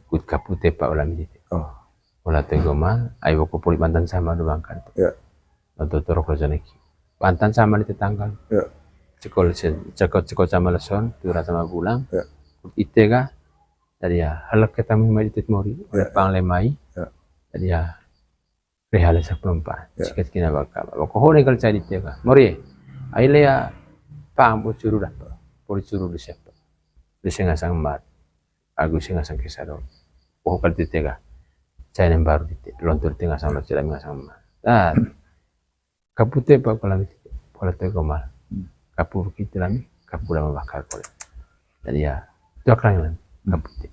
kut kapute pak ulam itu. Oh. Ola tegomal, ayo ko puli pantan sama doang kan. Ya. Untuk torok rezeki. Pantan sama di tetangga. Ya. Cekot sama leson, tura sama bulang. Ya. Itega, jadi ya halak ketemu mai ditit mori, panglemai. Ya. Jadi ya rehala sa perempat. Ya. Sikat kina baka. Bako hone kal cari itega. Mori, aile ya pang po curu dah. Poli curu di siapa. Di sengasang mat. Aku sengasang kisado. Oh kal itega. Saya yang baru di lontur tengah sama cerah sama. Dan kapute pak kalau itu pola tegomal. Kapu kita lami, kapu lama bakar kolek. Jadi ya itu akran kapute.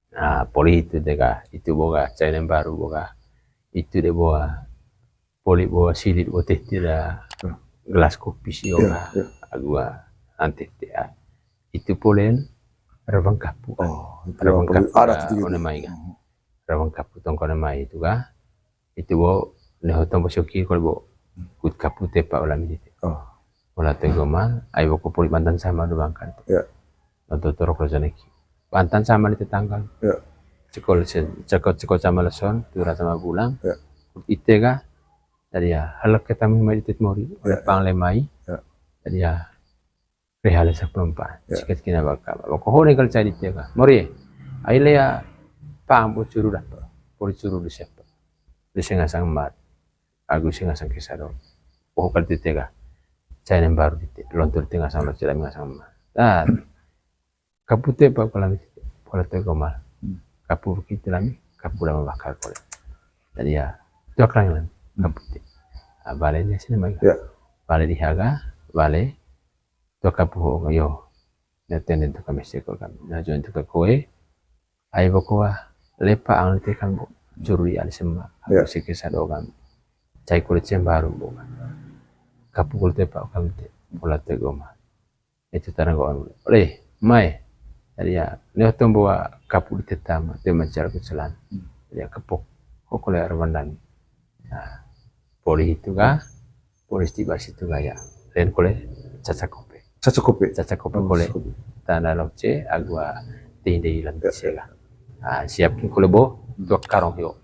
Nah poli itu dega itu boga saya yang baru boga itu deh boga poli boga silit boga tidak gelas kopi sih agua nanti ya itu polen rawang kapu rawang kapu ada mai kan rawang kapu tongkol mai itu kan itu bo neho tombo shoki kalau bo kut kapu tepa ulam itu olah tegomal ayo ko puli pantan sama doang kan untuk torok rezeki pantan sama di tetangga cekot sama leson tura sama bulang itega. Jadi ya halak ketemu mai ditit mori, panglemai. Jadi ya rehala sa perempat. Sikat kina baka. Bako hone kal cari itega. Mori, aile ya pang po curu dah. Poli curu di siapa. Di sengasang mat. Aku sengasang kisado. Oh kal itega. Saya yang baru ditit. Lontur tengah sama cerah mengasang mat. Dan kapute pak kalau itu pola tegomal. Kapu kita lami, kapu lama bakar kolek. Jadi ya itu akran kapute. Bale di sini mai. Bale di haga, bale to kapu yo. Neten itu kami seko kami. Na join to koe. Ai bokoa lepa ang te kan juri ali semua. Aku sikisa do kami. Cai kulit baru boka. Kapu kulit pak kami te pola tegoma. Itu tarang ko oleh mai. Jadi ya ne tombo kapu di tetama te macar kucelan. Ya kepok kok le arwandan. Nah, poli itu ga, polis tiba situ gaya. Lain kole caca kope kole. Tanah lokce agua tindai lantai sega. Siapin kole bo, dua karong yo.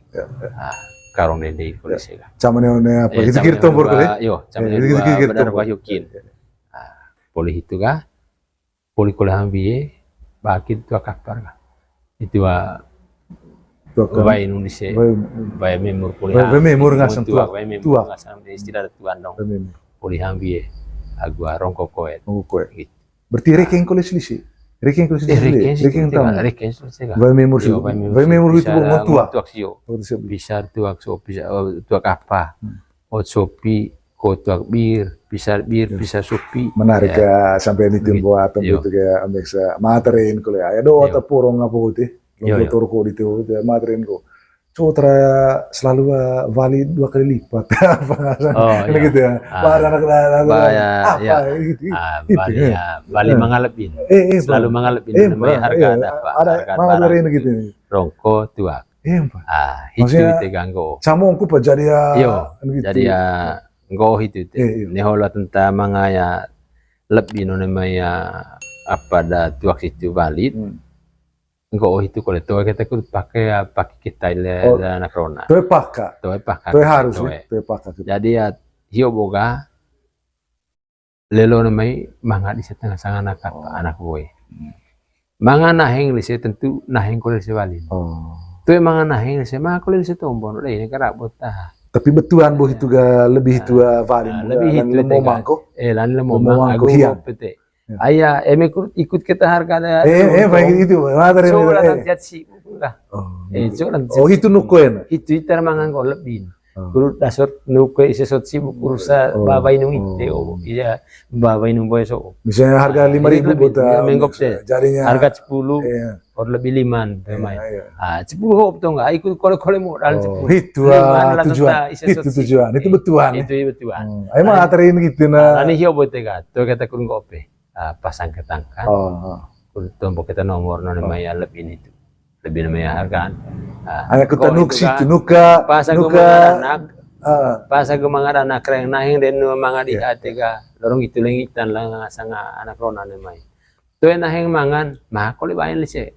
Karong dendai kole sega. Camane apa? Itu kiri tombor kole. Yo, camane dua benar wahyukin. Poli itu ga, poli kole hambiye, bakit dua kapar ga. Itu Bayi Indonesia, bayi memur kuliah. Bayi memur ngasam tua. Bayi memur ngasam istilah tuan dong. Kuliah biye, agua rongkok koet. Berarti rekeng kuliah selisih. Rekeng kuliah selisih. Rekeng tahu. Rekeng selisih. Bayi memur sih. Bayi memur itu bukan tua. Bisa tuak so bisa tuak apa? Oh sopi, tuak bir, bisa sopi. Menarik ya sampai ini timbo atau itu kayak ambeksa materin kuliah. Ya doa atau porong apa putih. Motor ko dito, materin ko. So selalu vali 2 kali lipat. Gitu ya. Para Bali mengalapin. Selalu mengalapin namanya harga apa? Ada materin gitu. Rongko tuak. Itu ganggu. Samongku pa jadi ya. Jadi ya nggo itu. Nehola tentang mangaya lebih namanya apa da tuak situ valid. Enggak itu kalau itu kita kudu pakai kita anak rona. Toe paka. Harus. Jadi ya hio boga lelo namai mangga di setengah sang anak boy. Mangga naheng di tentu naheng kulit sebalin. Toe mangga naheng di mangga kulit setombon. Udah ini kerap botah. Tapi betulan boh itu ga lebih tua valin. Lebih itu mangko. Lan lemo mangko pete. Ayah, ikut kita harga ada. Baik itu. So lang jat si ulah. Itu nukoen. Itu termangan ko lebih. Guru dasar nukoe isesot si urusa babay nung ite o. Iya, babay nung boy so. Misalnya harga 5.000 buta. Menggok se. Jadinya harga 10 or lebih 5 pemain. 10 hop to enggak ikut kole mo dal 10. Itu tujuan. Itu tujuan. Itu betuan. Itu betuan. Ayo mah aterin gitu na. Ani hiyo bote ka. To kita kun kope. Pasang ketangkan, untuk kita nomor namanya lebih itu, lebih namanya hargaan. Anak kita nuksi itu nuka, pasang nuka, Pas aku mga anak keren nahing den mga di atega lorong itu lengitan lang nga anak rona na may. Tuwe nahing mangan makoli bayan lise.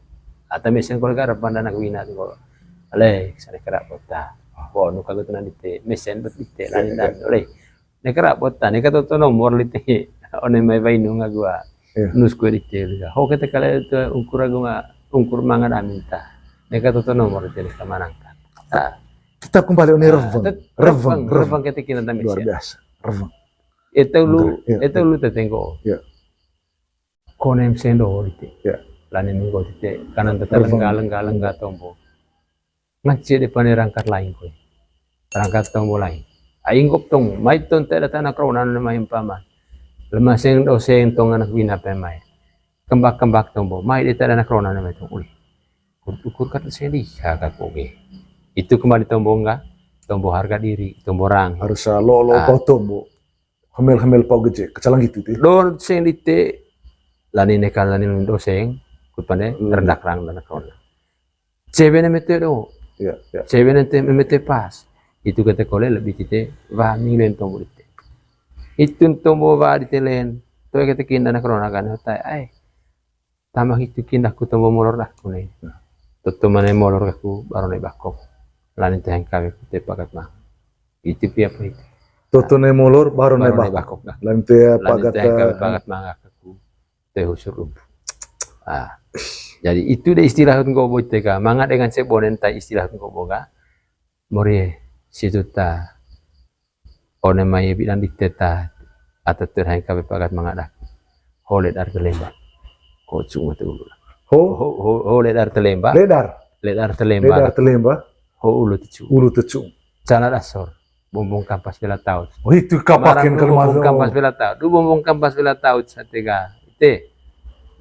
Ata mesen kol garapan anak wina ko. Ale sana kera bota. Bo no kago tunan dite mesen bet dite lanin dan ole. Ne kera bota ne kato to nomor lite. One may bainu nga gua. Nus ko dite liga. Ho kete kala to ukur gua ukur mangan aminta. Ne kato to nomor dite ka manangka. Tetap kembali ini reveng ketika nanti luar biasa reveng itu lu tetengko konem sendo olite lain minggu tite kanan tetap galeng tombo ngaji depan rangkat lain koi rangkat tombo lain aingkop tong mai ton tidak tanah kronan main paman lemah seng doseng tong anak bina pemai kembak tombo mai di tanah kronan main tong uli ukur kata sendiri agak oke. Itu kembali tombo enggak, tombo harga diri, tombo rang. Harus lo pau tombo, hamil pau gede, kecalang gitu ti. Don seng dite, lani nekal lani doseng, kupane rendak rang dan krona. Cebene mete do, cebene mete pas. Itu kata kole lebih tite, wah milen tombo dite. Itu tombo wah dite len, tuh kata kinda na krona kan, ay, tamah itu kinda ku tombo molor dah kune. Tutu mana molor aku baru naik bakok. Lain teh kami kita pakat mah. Itu pia apa itu? Tutu naik molor baru naik bakok. Lain teh pakat mah aku teh usur lumpuh. Jadi itu deh istilah ngo boy tega. Manga dengan sebonen tai istilah ngo boga. Mori situ ta. One mai bidan diteta atau terhang kami pakat mangada. Holet ar telemba. Ko cuma tu. Ho ledar telemba. Ledar telemba. Ho ulu tecu. Cana dasor. Bumbung kampas bela taut. Oh itu kapakin kalau bumbung kampas bela taut. Du bumbung kampas bela taut satega. Ite.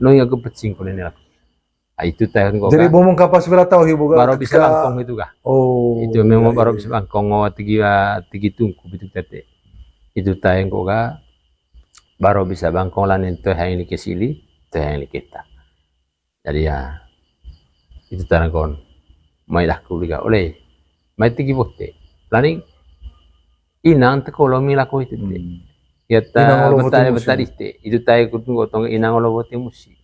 No yang kepecing ko nila. Itu tahan ko. Jadi bumbung kampas bela taut hibu baru bisa bangkong itu kah? Oh. Itu memang baru bisa bangkong tigi tungku bitu tete. Itu tahan ko ga baru bisa bangkong lanin to yang kesili, to yang kita. Jadi ya itu tahan kon. Mai dah kuliah oleh mai tigi bote laning inang te kalau milako itu te ya ta betari te itu tai kutung gotong inang olo bote musi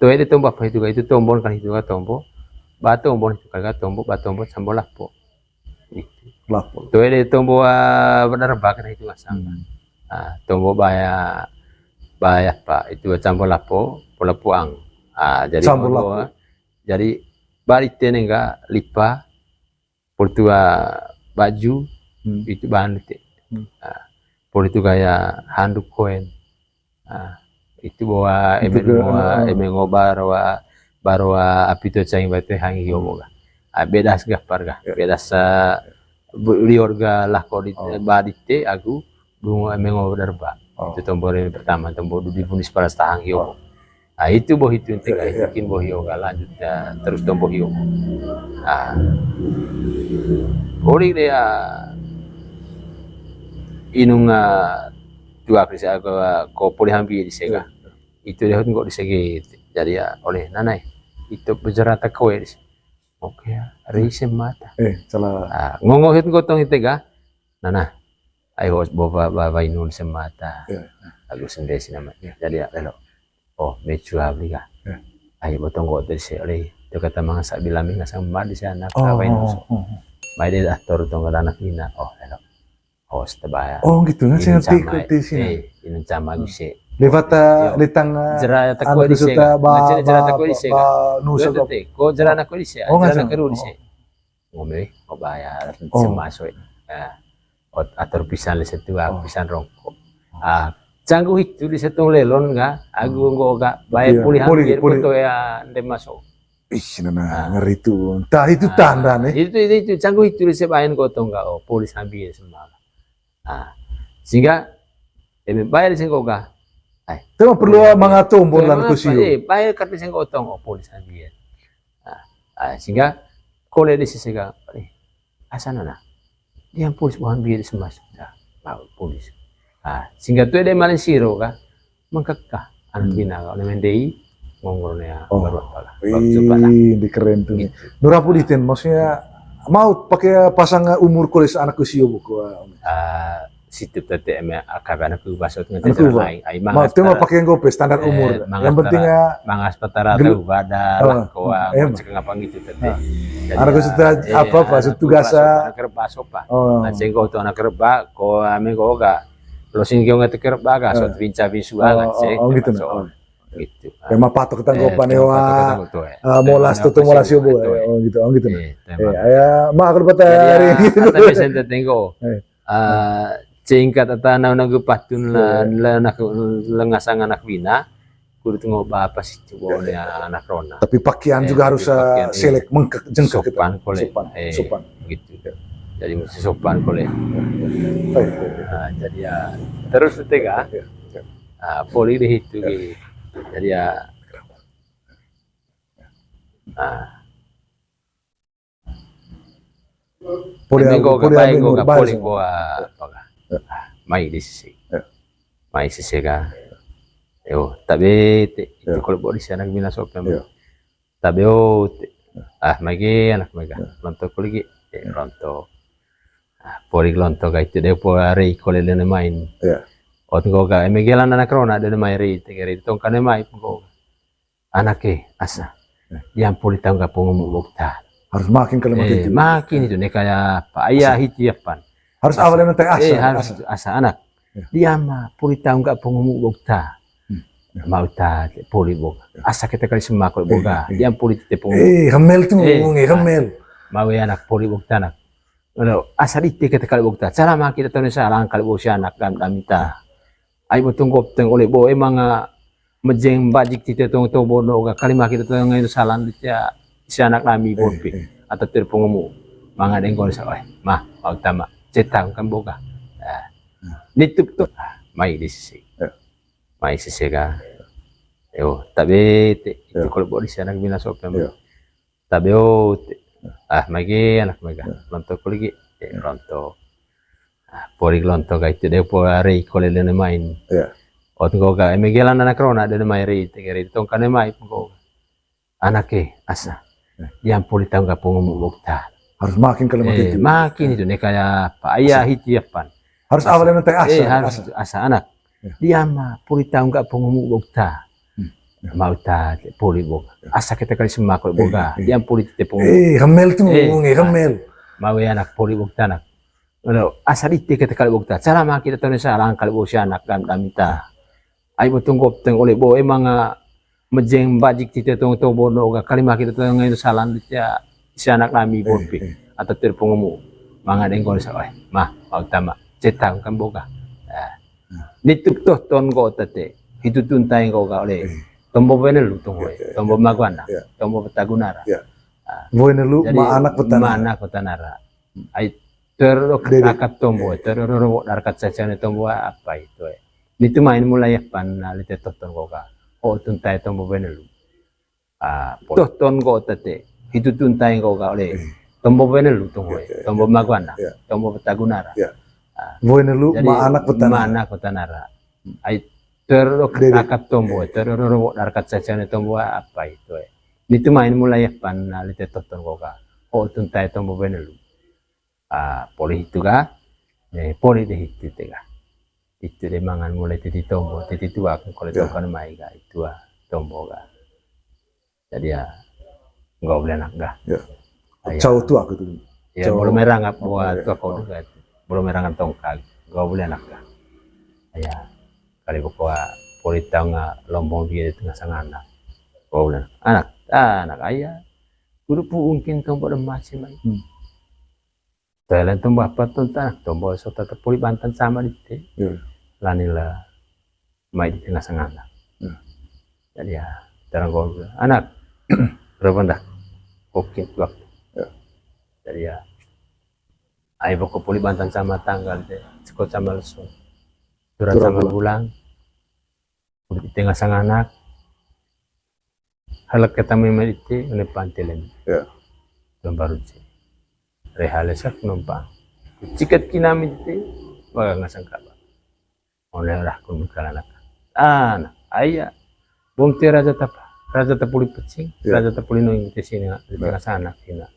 to ede tombo apa itu itu tombon kan itu kan tombo ba tombon itu kan tombo ba tombo sambol lapo to ede tombo benar bakar itu masang tombo baya apa itu sambol lapo pola puang jadi jadi balik tenengga lipa portua baju itu bahan itu portu gaya handuk koin itu bawa emengo barwa apito cang batu hangi yomoga bedas gaparga bedas liorga lah kodi badite aku bungo emengo darba itu tombol pertama tombol di punis para tahang yomo. Itu boh itu intiga bikin boh yoga lanjut ya terus tomboh yoga. Boleh dia inung dua krisa ko boleh hampi di sega. Itu dia kok di segi jadi ya oleh nanai itu bejerata kowe di. Oke ya, risem mata. Salah. Ngongohit gotong itega. Nana. Ayo bawa inun semata. Aku sendiri namanya. Jadi ya lelo. Oh, mecu habli ka. Ay botong ko dari oleh to kata mga sa bilami nga samba di sana kawain uso. May de aktor tong anak nina. Oh, hello. Host tabaya. Oh, gitu na siya di sini. Inun sama gisi. Lewat litang jera ta ko di sega. Jera ta ko di sega. Nusa ko jera na ko di sega. Jera na ko di sega. Ngome ko bayar semasoy. Ator pisan le setu pisan rongko. Cangguh itu di setong lelon nga, aku nggak bayar pulihan biar foto ya ndem masuk. Ih, nana ngeri itu. Tah itu tanda nih. Itu cangguh itu di sebayan gotong nggak, polis ambil semua. Sehingga bayar di sengkok nggak. Tapi perlu mengatur bulan kusio. Bayar kartu sengkok gotong, polis ambil. Sehingga kalau di sisi nggak, asal nana, dia polis bukan biar semua sudah, polis. Sehingga tuh ada malin siro ka mengkekah anak bina kalau mendei ngongornya baru apa lah di keren tuh gitu. Nurapulitin maksudnya mau pakai pasang umur kulis anak usia buku. Situ tete akab anak basot Anak ngete ubah. lain ai Mau itu mau pakai gope standar umur. Yang pentingnya mangas patara gelu- tahu bada Oh, koa emang. cek ngapa gitu tete. Anak usia apa setugasa. anak kerba sopa. Oh, Aceng ko to anak kerba ko ame ko ga lo sing kyo ngete kerba ga so vinca visua ga cek. gitu. Gitu. Memang patok ketanggopan hewa. Molas Molas tuh molas yobo. Oh gitu. Ya, mak kerbata hari ini. Tapi saya tengok. Cingkat atana nagupatun la lengasang anak bina kudu tengok apa sih coba anak rona. Tapi pakaian juga harus selek jengkak sopan kole sopan gitu. Jadi mesti sopan kole. Jadi ya terus tega. Poli deh itu gitu. Jadi ya poli mai di sisi. Mai sisi ka. Yo, tapi itu kalau boleh sih anak bina sopan. Tapi magi anak mega. Lonto kuligi, lonto. Poli lonto ka itu dia po rei kole lene main. Ot go ka emegelan anak rona lene mai rei tegeri tong kane mai go. Anak asa. Yang poli tahu ka pungumu bukta. Harus makin kalau makin makin itu nih kayak Pak Ayah hitiapan. Harus awalnya nanti asa. Harus asa anak. Dia mah poli tahu nggak pengumu bukta. Mau ta poli boga. Asa kita kali semua kalau boga. Dia poli tepung. Hamil tuh, hamil. Mau ya anak poli bukta anak. Kalau asa dite kita kali bukta. Cara mah kita tahu salah kali bosya anak kami ta. Ayo tunggu teng oleh bo emang mejeng bajik kita tong bono ga kali mah kita tahu itu salah dia si anak nami bopi atau terpengumu. Mangga dengkol sa mah mau tama. Cetang kan boga. Nitup tuh mai di sisi. Mai sisi ka. Yo, tapi itu kalau boleh sih anak bina sopan. Tapi magi anak mega. Lonto kuligi, lonto. Poli lonto ka itu dia po rei kole lene main. Ot go ka emegelan anak rona lene mai rei tegeri tong kane mai go. Anak asa. Yang poli tahu ka pungumu bukta. Harus makin kalau makin itu nih kayak Pak Ayah hitiapan. Harus awalnya nanti asa. Harus asa anak. Dia mah poli tahu nggak pengumu bukta. Mau ta poli boga. Asa kita kali semua kalau boga. Dia poli tepung. Hamil tuh, hamil. Mau ya anak poli bukta anak. Kalau asa dite kita kali bukta. Cara mah kita tahu salah kali bosya anak kami ta. Ayo tunggu teng oleh bo emang mejeng bajik kita tong bono ga kali mah kita tahu itu salah dia si anak nami bopi atau terpengumu. Mangga dengkol sa mah mau tama. Cetang kan boga. Nitup tuh ton ko tate. Itu tuntai ko ka oleh. Tombo benelu tunggu. Tombo magwana. Tombo petagunara. Benelu ma anak petanara. Ma anak petanara. Ai teruk akat tombo. Teruk darkat sacane tombo apa itu. Itu main mulai pan lite ton ko ka. Oh tuntai tombo benelu. Tuh ton ko tate. Itu tuntai ko ka oleh. Tombo benelu tunggu. Tombo magwana. Tombo petagunara. Benelu ma anak petanara. Ai teruk akat tombo. Teruk darkat sacane tombo apa itu. Itu main mulai pan lite ton ko ka. Oh tuntai tombo benelu. Poli itu ka. Poli deh itu tega. Itu deh mangan mulai titi tombo. Titi tua kalau tokan mai ka itu tombo ka. Jadi ya nggak boleh anak ga. Cau tu aku tuh. Ya belum merangap buat tu aku juga. Belum merangan tongkag. Nggak boleh anak ga. Ya kali bawa polita nga lombong dia di tengah sang anak. Nggak boleh anak ayah. Guru mungkin tombo dan masih mai. Thailand tombo apa tombo so tetap poli Banten sama di te. Lanila mai di tengah sang anak. Jadi ya terang gol anak berapa dah oke waktu. Jadi ya ayo ke poli Banten sama tanggal deh sekot sama lesung turun sama bulan di tengah sang anak halak kita memang itu oleh pantilen baru sih rehalesa penumpang cikat kinami itu baga ngasang kabar oleh arah kun kalanak anak ayah bom raja puli pecing raja tapuli no di sini di tengah sana kina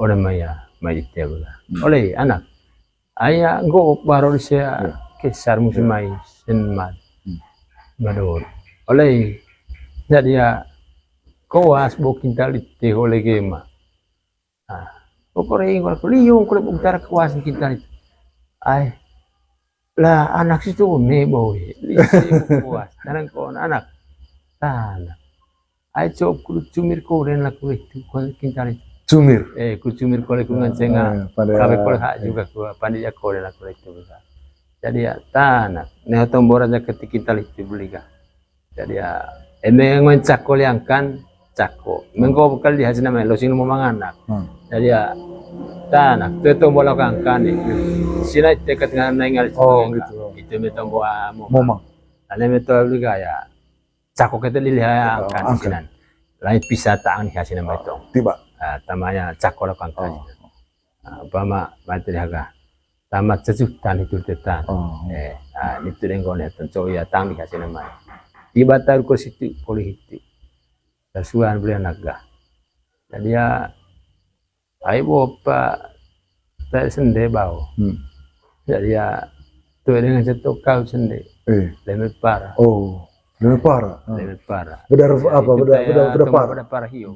orang maya mai ite bula. Oleh anak, ayah go baru saya kisar musim mai senmat, mador. Oleh jadi ya kawas bokin tali ite oleh gema. Pokoknya kalau liung kalau utara kawas kita ay lah anak situ ne boy kawas dan kon anak tanah ay coba kulit cumir koren lah kulit kita Cumir. kulit cumir koren kungan cenga kami koren hak juga gua pandai koren lah kulit itu jadi ya tanah ne tombor aja ketika kita itu beli kah jadi ya emang cakol yang kan cako mengko bekal di hasil nama lo sing mau manganak jadi ya tanah itu bola kangkan sila dekat dengan nengal gitu itu metong boa momang ane metong juga ya cako kita lihat kan sinan lain pisah tangan hasil nama itu tiba tamanya cako lo kangkan umpama materi harga tamat sejutan itu tetan itu dengan itu coya tang di hasil nama tiba taruh ke situ boleh itu tersuan beli naga jadi ya ayo bapak tak sende bau jadi ya tu dengan cetok kau sende lemet parah lemet parah lemet parah benar parah hiu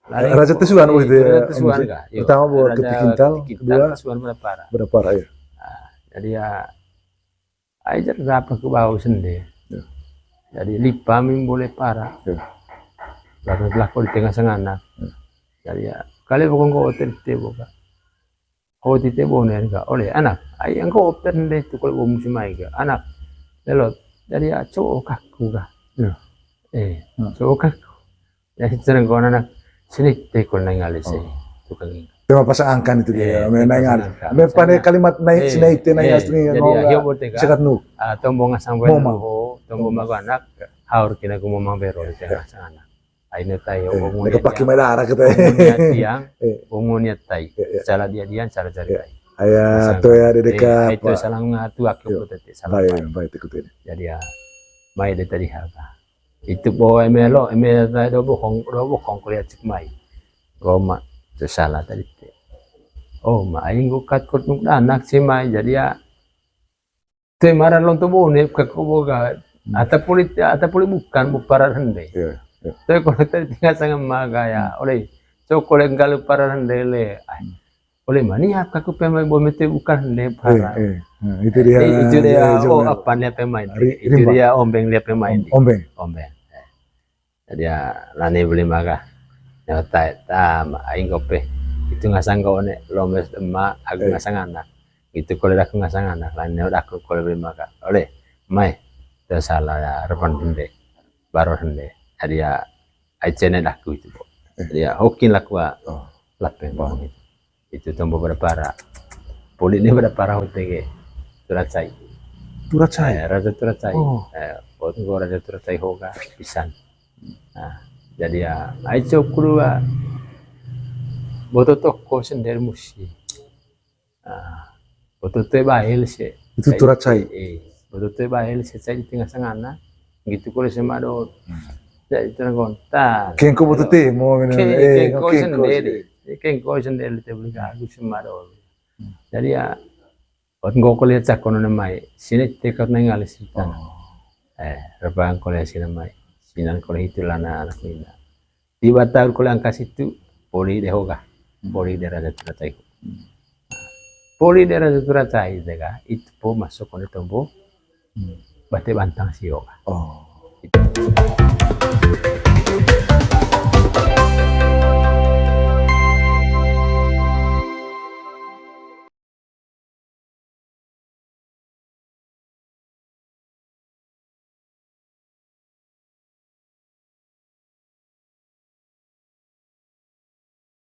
raja tesuan itu pertama buat ketinggal kedua tesuan benar parah ya jadi ya aja berapa ke bau sende jadi lipa boleh parah lalu berlaku di tengah sengana jadi ya kali bukan kau hotel tebo kak hotel tebo nih enggak oleh anak ayang kau hotel deh tuh kalau musim aja anak lelot jadi ya cowok kaku kak cowok kaku jadi sering kau anak sini tekol nengal sih tukang tema pasangkan itu dia menengal pandai kalimat naik sini itu naik jadi ya hiu sekat nu tombong ngasang tombong mago anak haur kena kumomang bero di tengah sana aino tayo mereka pakai medara kita tiang umumnya tay salah dia salah cari tay ayah tuh ya dekat itu salah ngatu aku tadi salah baik ikutin jadi ya mai de tadi harga itu bawa emelo tadi do bokong kuliah cik mai goma itu salah tadi ma aing gukat kut nuk anak si mai jadi ya temaran lonto bone kakuboga atau bukan para hende tapi kalau tadi tinggal sangat magaya oleh cokol yang galu para hendele oleh mania aku pemain bomete bukan hende para itu dia apa nih pemain itu dia ombeng dia pemain ombeng jadi ya lani beli maga nyotai tam aing kope itu ngasang kau nih lomes emak aku ngasang anak itu kalau aku ngasang anak lain aku kalau beli maga oleh mai tersalah ya repan hende baru hende jadi ya aja aku itu jadi ya hokin lah gua lapen itu tombol berapa poli ini berapa hotel Turacai raja Turacai waktu gua raja Turacai hoga pisan jadi ya aja keluar boto toko sendiri musik boto teh bahil sih itu Turacai boto teh bahil sih saya di tengah sengana gitu kalau semadot jadi tergonta kengko butuh teh mau kengko sendiri beli aku semadot jadi ya waktu gua kuliah cakon namai sini tekad nengal sih rebang kuliah sini namai sinan kuliah itu lana anak mina di batal kuliah angkas itu poli dehoga poli daerah Turacai poli daerah Turacai dega itu po masuk ke tombo bate bantang sioga